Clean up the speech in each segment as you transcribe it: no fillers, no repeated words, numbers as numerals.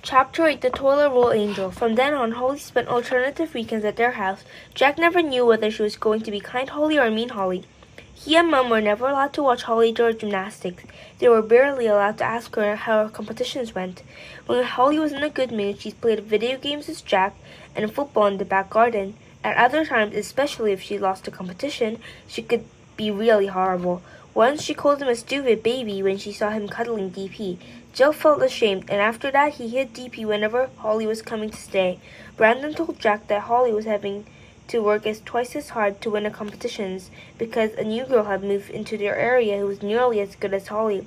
Chapter 8 The Toilet Roll Angel. From then on, Holly spent alternative weekends at their house. Jack never knew whether she was going to be kind Holly or mean Holly. He and Mum were never allowed to watch Holly do her gymnastics. They were barely allowed to ask her how her competitions went. When Holly was in a good mood, she played video games with Jack and football in the back garden. At other times, especially if she lost a competition, she could be really horrible. Once she called him a stupid baby when she saw him cuddling DP. Jill felt ashamed, and after that he hit DP whenever Holly was coming to stay. Brandon told Jack that Holly was having to work twice as hard to win the competitions because a new girl had moved into their area who was nearly as good as Holly.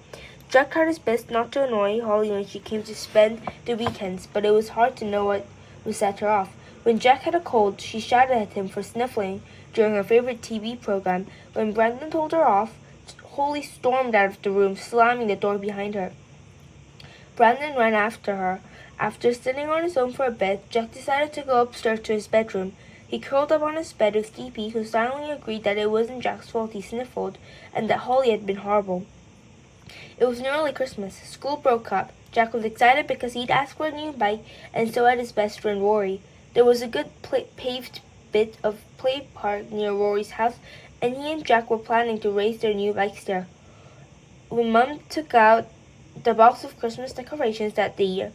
Jack tried his best not to annoy Holly when she came to spend the weekends, but it was hard to know what would set her off. When Jack had a cold, she shouted at him for sniffling during her favorite TV program. When Brandon told her off, Holly stormed out of the room, slamming the door behind her. Brandon ran after her. After sitting on his own for a bit, Jack decided to go upstairs to his bedroom. He curled up on his bed with DP, who silently agreed that it wasn't Jack's fault he sniffled, and that Holly had been horrible. It was nearly Christmas. School broke up. Jack was excited because he'd asked for a new bike, and so had his best friend Rory. There was a good paved bit of play park near Rory's house, and he and Jack were planning to race their new bikes there. When Mum took out the box of Christmas decorations that year,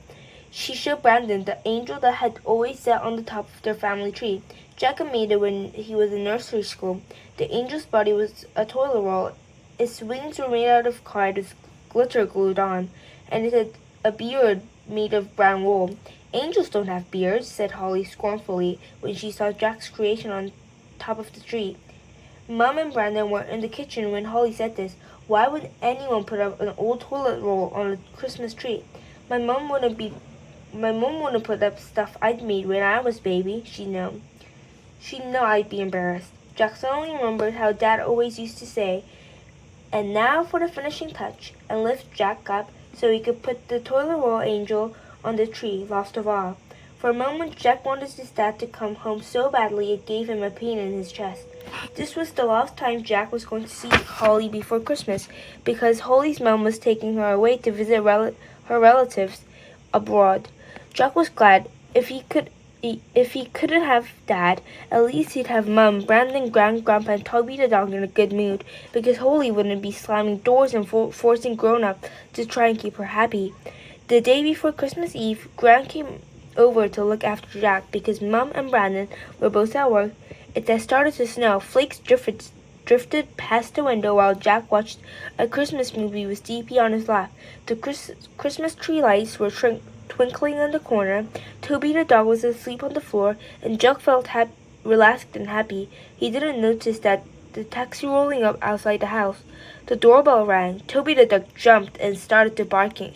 she showed Brandon the angel that had always sat on the top of their family tree. Jack had made it when he was in nursery school. The angel's body was a toilet roll. Its wings were made out of card with glitter glued on, and it had a beard made of brown wool. Angels don't have beards, said Holly scornfully when she saw Jack's creation on top of the tree. Mum and Brandon were in the kitchen when Holly said this. Why would anyone put up an old toilet roll on a Christmas tree? My mom wouldn't put up stuff I'd made when I was baby. She'd know I'd be embarrassed. Jack suddenly remembered how Dad always used to say, and now for the finishing touch, and lift Jack up so he could put the toilet roll angel on the tree, last of all. For a moment, Jack wanted his dad to come home so badly it gave him a pain in his chest. This was the last time Jack was going to see Holly before Christmas, because Holly's mom was taking her away to visit her relatives abroad. Jack was glad. If he couldn't have Dad, at least he'd have Mum, Brandon, Grandpa, and Toby the dog in a good mood, because Holly wouldn't be slamming doors and forcing grown-up to try and keep her happy. The day before Christmas Eve, Gran came over to look after Jack because Mum and Brandon were both at work. It had started to snow. Flakes drifted past the window while Jack watched a Christmas movie with DP on his lap. The Christmas tree lights were twinkling in the corner. Toby the dog was asleep on the floor, and Jack felt relaxed and happy. He didn't notice that the taxi rolling up outside the house. The doorbell rang. Toby the dog jumped and started barking.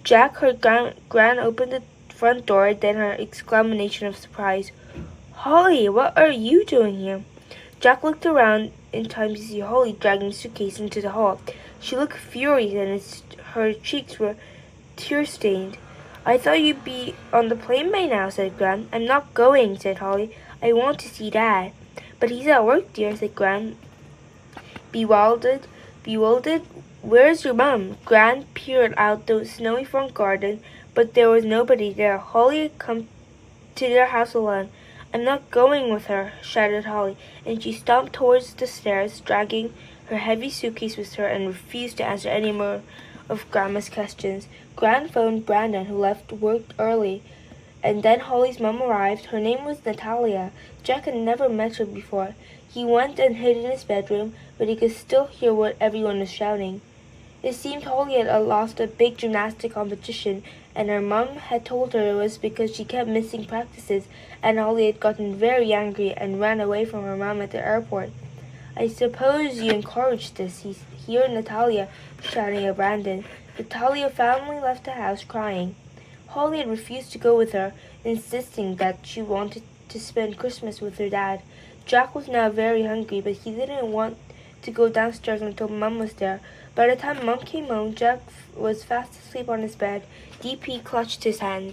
Jack heard Gran open the front door, then her exclamation of surprise. Holly, what are you doing here? Jack looked around in time to see Holly dragging a suitcase into the hall. She looked furious and her cheeks were tear-stained. I thought you'd be on the plane by now, said Gran. I'm not going, said Holly. I want to see Dad. But he's at work, dear, said Gran. Bewildered. Where's your mum? Gran peered out the snowy front garden, but there was nobody there. Holly had come to their house alone. I'm not going with her, shouted Holly, and she stomped towards the stairs, dragging her heavy suitcase with her, and refused to answer any more of Grandma's questions. Gran phoned Brandon, who left work early, and then Holly's mum arrived. Her name was Natalia. Jack had never met her before. He went and hid in his bedroom, but he could still hear what everyone was shouting. It seemed Holly had lost a big gymnastic competition, and her mum had told her it was because she kept missing practices, and Holly had gotten very angry and ran away from her mum at the airport. I suppose you encouraged this, he heard Natalia shouting at Brandon. Natalia finally left the house crying. Holly had refused to go with her, insisting that she wanted to spend Christmas with her dad. Jack was now very hungry, but he didn't want to go downstairs until Mum was there. By the time Mum came home, Jack was fast asleep on his bed. DP clutched his hands.